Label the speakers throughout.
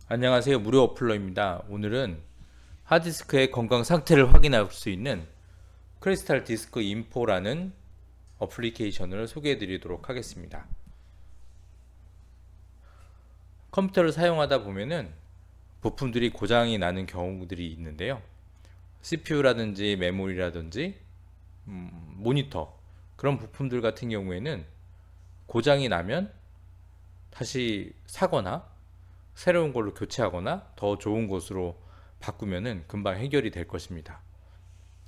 Speaker 1: 안녕하세요. 무료 어플러입니다. 오늘은 하드디스크의 건강 상태를 확인할 수 있는 크리스탈 디스크 인포라는 어플리케이션을 소개해 드리도록 하겠습니다. 컴퓨터를 사용하다 보면은 부품들이 고장이 나는 경우들이 있는데요. CPU라든지 메모리라든지 모니터 그런 부품들 같은 경우에는 고장이 나면 다시 사거나 새로운 걸로 교체하거나 더 좋은 것으로 바꾸면은 금방 해결이 될 것입니다.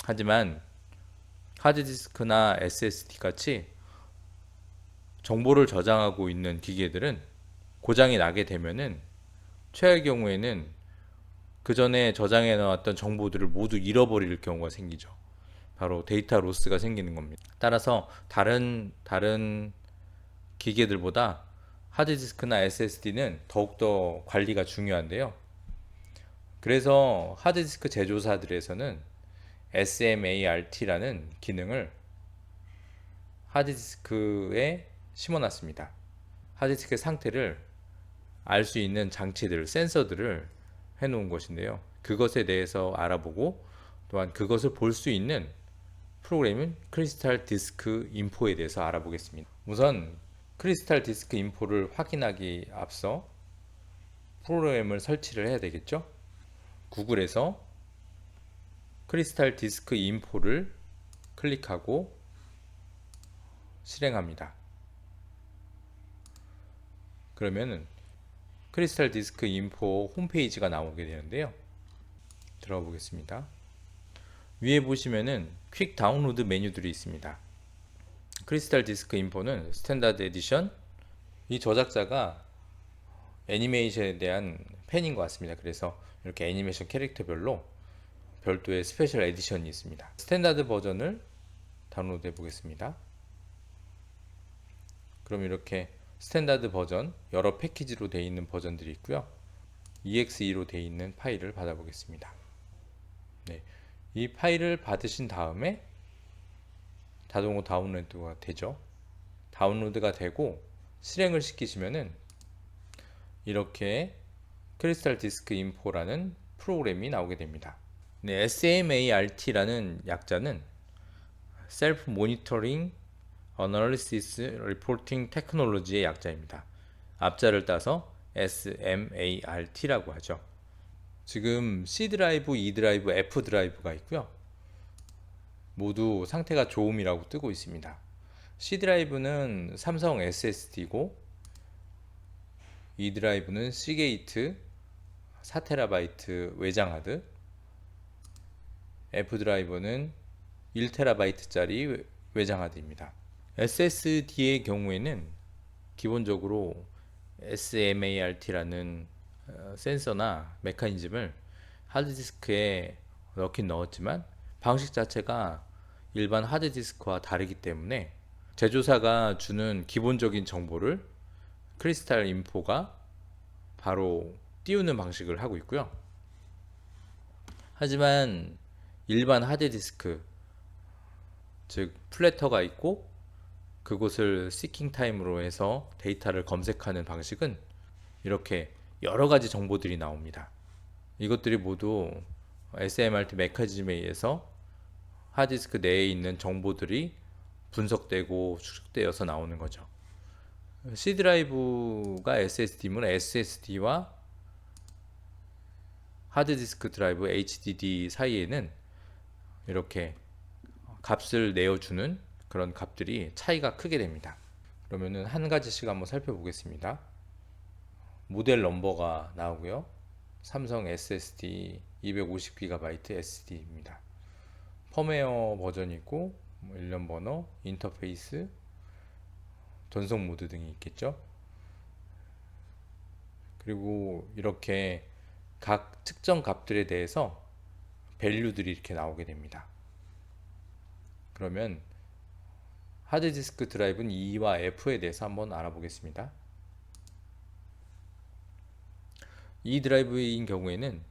Speaker 1: 하지만 하드디스크나 SSD 같이 정보를 저장하고 있는 기계들은 고장이 나게 되면은 최악의 경우에는 그 전에 저장해 놓았던 정보들을 모두 잃어버릴 경우가 생기죠. 바로 데이터 로스가 생기는 겁니다. 따라서 다른 기계들보다 하드디스크나 SSD는 더욱더 관리가 중요한데요. 그래서 하드디스크 제조사들에서는 SMART라는 기능을 하드디스크에 심어놨습니다. 하드디스크의 상태를 알 수 있는 장치들, 센서들을 해놓은 것인데요. 그것에 대해서 알아보고 또한 그것을 볼 수 있는 프로그램은 크리스탈 디스크 인포에 대해서 알아보겠습니다. 우선 크리스탈 디스크 인포를 확인하기 앞서 프로그램을 설치를 해야 되겠죠. 구글에서 크리스탈 디스크 인포를 클릭하고 실행합니다. 그러면은 크리스탈 디스크 인포 홈페이지가 나오게 되는데요. 들어가 보겠습니다. 위에 보시면은 퀵 다운로드 메뉴들이 있습니다. 크리스탈 디스크 인포는 스탠다드 에디션, 이 저작자가 애니메이션에 대한 팬인 것 같습니다. 그래서 이렇게 애니메이션 캐릭터별로 별도의 스페셜 에디션이 있습니다. 스탠다드 버전을 다운로드 해 보겠습니다. 그럼 이렇게 스탠다드 버전 여러 패키지로 되어 있는 버전들이 있고요. EXE로 되어 있는 파일을 받아보겠습니다. 네, 이 파일을 받으신 다음에 자동으로 다운로드가 되죠. 다운로드가 되고 실행을 시키시면은 이렇게 크리스탈 디스크 인포라는 프로그램이 나오게 됩니다. 네, SMART라는 약자는 Self Monitoring Analysis Reporting Technology의 약자입니다. 앞자를 따서 SMART라고 하죠. 지금 C 드라이브, E 드라이브, F 드라이브가 있고요. 모두 상태가 좋음이라고 뜨고 있습니다. C 드라이브는 삼성 SSD고 E 드라이브는 C게이트 4TB 외장 하드, F 드라이브는 1TB짜리 외장 하드입니다. SSD의 경우에는 기본적으로 SMART라는 센서나 메커니즘을 하드디스크에 넣긴 넣었지만 방식 자체가 일반 하드디스크와 다르기 때문에 제조사가 주는 기본적인 정보를 크리스탈 인포가 바로 띄우는 방식을 하고 있고요. 하지만 일반 하드디스크, 즉 플래터가 있고 그곳을 시킹 타임으로 해서 데이터를 검색하는 방식은 이렇게 여러 가지 정보들이 나옵니다. 이것들이 모두 SMRT 메커니즘에 의해서 하드디스크 내에 있는 정보들이 분석되고 추측되어서 나오는 거죠. C 드라이브가 SSD면 SSD와 하드디스크 드라이브 HDD 사이에는 이렇게 값을 내어주는 그런 값들이 차이가 크게 됩니다. 그러면은 한 가지씩 한번 살펴보겠습니다. 모델 넘버가 나오고요. 삼성 SSD 250GB SSD입니다. 펌웨어 버전이 있고 일련 번호, 인터페이스, 전송 모드 등이 있겠죠. 그리고 이렇게 각 특정 값들에 대해서 밸류들이 이렇게 나오게 됩니다. 그러면 하드디스크 드라이브는 E와 F에 대해서 한번 알아보겠습니다. E 드라이브인 경우에는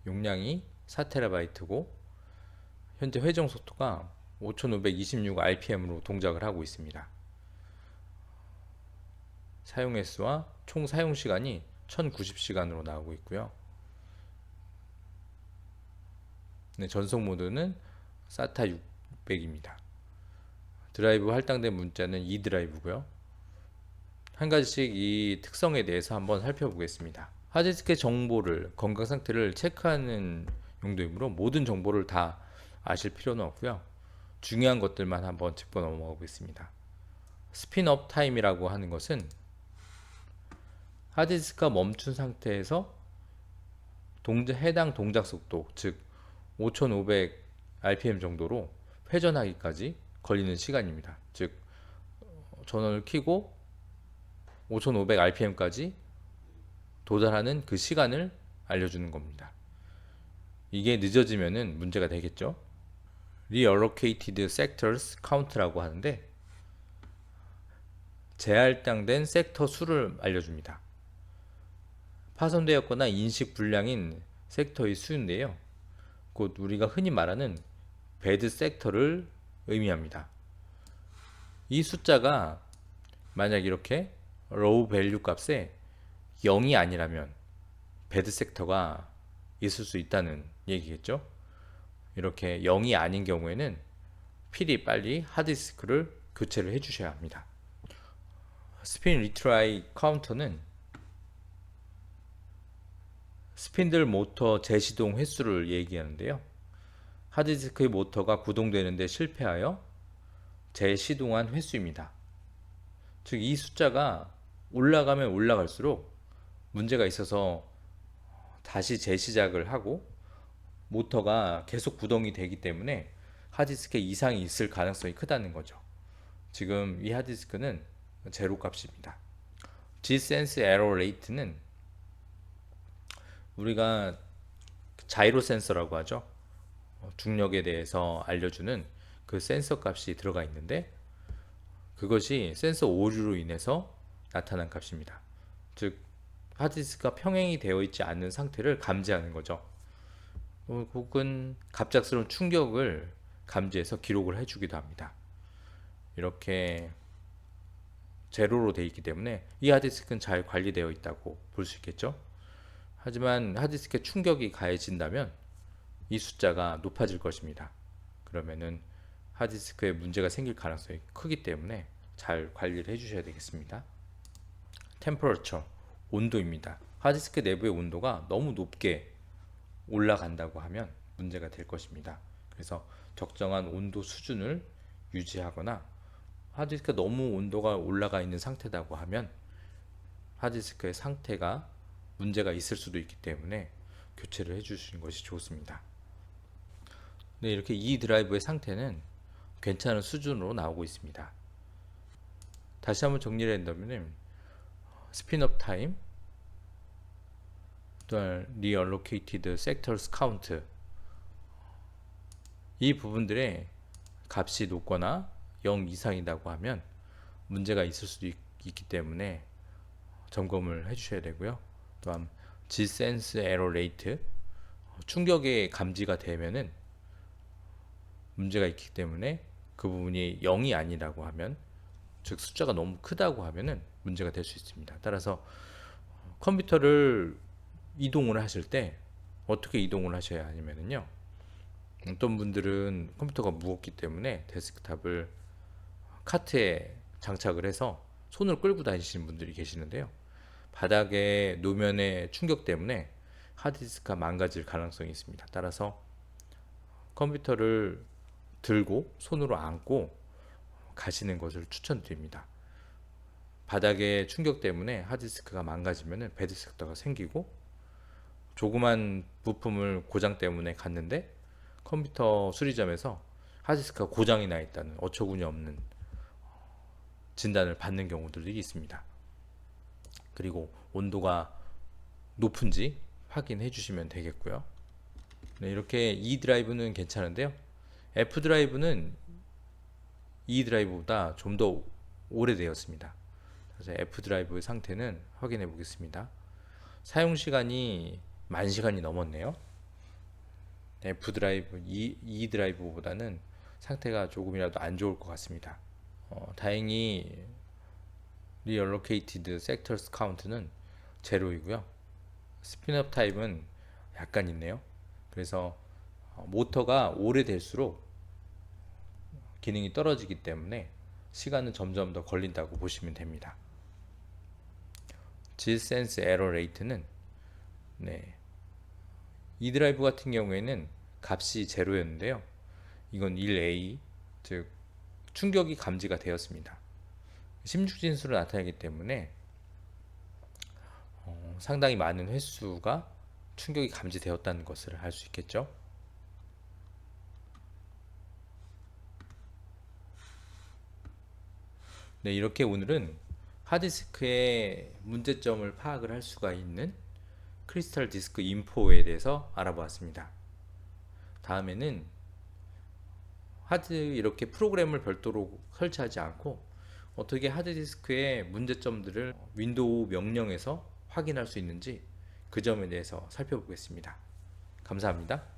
Speaker 1: 용량이 4TB고 현재 회전 속도가 5526rpm으로 동작을 하고 있습니다. 사용 횟수와 총 사용 시간이 1090시간으로 나오고 있고요. 네, 전송 모드는 SATA 600입니다. 드라이브 할당된 문자는 E 드라이브고요. 한 가지씩 이 특성에 대해서 한번 살펴보겠습니다. 하드디스크의 정보를, 건강 상태를 체크하는 용도이므로 모든 정보를 다 아실 필요는 없고요. 중요한 것들만 한번 짚고 넘어가 보겠습니다. 스핀업 타임이라고 하는 것은 하드디스크가 멈춘 상태에서 해당 동작 속도, 즉 5500rpm 정도로 회전하기까지 걸리는 시간입니다. 즉 전원을 켜고 5500rpm까지 도달하는 그 시간을 알려주는 겁니다. 이게 늦어지면은 문제가 되겠죠. Reallocated Sectors Count라고 하는데 재할당된 섹터 수를 알려줍니다. 파손되었거나 인식 불량인 섹터의 수인데요. 곧 우리가 흔히 말하는 배드 섹터를 의미합니다. 이 숫자가 만약 이렇게 로우 밸류 값에 0이 아니라면 배드 섹터가 있을 수 있다는 얘기겠죠. 이렇게 0이 아닌 경우에는 필히 빨리 하드디스크를 교체를 해 주셔야 합니다. 스핀 리트라이 카운터는 스핀들 모터 재시동 횟수를 얘기하는데요. 하드디스크의 모터가 구동되는데 실패하여 재시동한 횟수입니다. 즉 이 숫자가 올라가면 올라갈수록 문제가 있어서 다시 재시작을 하고 모터가 계속 구동이 되기 때문에 하드디스크에 이상이 있을 가능성이 크다는 거죠. 지금 이 하드디스크는 제로 값입니다. G-Sense Error Rate는 우리가 자이로 센서라고 하죠. 중력에 대해서 알려주는 그 센서 값이 들어가 있는데 그것이 센서 오류로 인해서 나타난 값입니다. 즉 하드디스크가 평행이 되어 있지 않는 상태를 감지하는 거죠. 혹은 갑작스러운 충격을 감지해서 기록을 해주기도 합니다. 이렇게 제로로 되어 있기 때문에 이 하드디스크는 잘 관리되어 있다고 볼 수 있겠죠. 하지만 하드디스크에 충격이 가해진다면 이 숫자가 높아질 것입니다. 그러면은 하드디스크에 문제가 생길 가능성이 크기 때문에 잘 관리를 해주셔야 되겠습니다. Temperature, 온도입니다. 하드디스크 내부의 온도가 너무 높게 올라간다고 하면 문제가 될 것입니다. 그래서 적정한 온도 수준을 유지하거나 하드디스크가 너무 온도가 올라가 있는 상태라고 하면 하드디스크의 상태가 문제가 있을 수도 있기 때문에 교체를 해주시는 것이 좋습니다. 네, 이렇게 이 드라이브의 상태는 괜찮은 수준으로 나오고 있습니다. 다시 한번 정리를 한다면 스핀업 타임, 또한 Reallocated Sectors Count, 이 부분들의 값이 높거나 0 이상이라고 하면 문제가 있을 수도 있기 때문에 점검을 해주셔야 되고요. 또한 G-Sense Error Rate, 충격의 감지가 되면은 문제가 있기 때문에 그 부분이 0이 아니라고 하면, 즉 숫자가 너무 크다고 하면은 문제가 될 수 있습니다. 따라서 컴퓨터를 이동을 하실 때 어떻게 이동을 하셔야 하냐면요, 어떤 분들은 컴퓨터가 무겁기 때문에 데스크탑을 카트에 장착을 해서 손을 끌고 다니시는 분들이 계시는데요, 바닥에 노면의 충격 때문에 하드디스크가 망가질 가능성이 있습니다. 따라서 컴퓨터를 들고 손으로 안고 가시는 것을 추천드립니다. 바닥의 충격 때문에 하드디스크가 망가지면 배드섹터가 생기고, 조그만 부품을 고장 때문에 갔는데 컴퓨터 수리점에서 하드디스크가 고장이 나 있다는 어처구니 없는 진단을 받는 경우들이 있습니다. 그리고 온도가 높은지 확인해 주시면 되겠고요. 네, 이렇게 E 드라이브는 괜찮은데요, F 드라이브는 E 드라이브보다 좀 더 오래되었습니다. 그래서 F 드라이브의 상태는 확인해 보겠습니다. 사용 시간이 10,000시간이 넘었네요. F 드라이브, E 드라이브보다는 상태가 조금이라도 안 좋을 것 같습니다. 다행히 Reallocated Sectors Count는 제로이고요. 스핀업 타임은 약간 있네요. 그래서 모터가 오래될수록 기능이 떨어지기 때문에 시간은 점점 더 걸린다고 보시면 됩니다. 질센스 에러 레이트는 이 드라이브 같은 경우에는 값이 제로였는데요. 이건 1A, 즉 충격이 감지가 되었습니다. 심중진수로 나타나기 때문에 상당히 많은 횟수가 충격이 감지되었다는 것을 알 수 있겠죠. 네, 이렇게 오늘은 하드디스크의 문제점을 파악을 할 수가 있는 크리스탈 디스크 인포에 대해서 알아보았습니다. 다음에는 이렇게 프로그램을 별도로 설치하지 않고 어떻게 하드디스크의 문제점들을 윈도우 명령에서 확인할 수 있는지 그 점에 대해서 살펴보겠습니다. 감사합니다.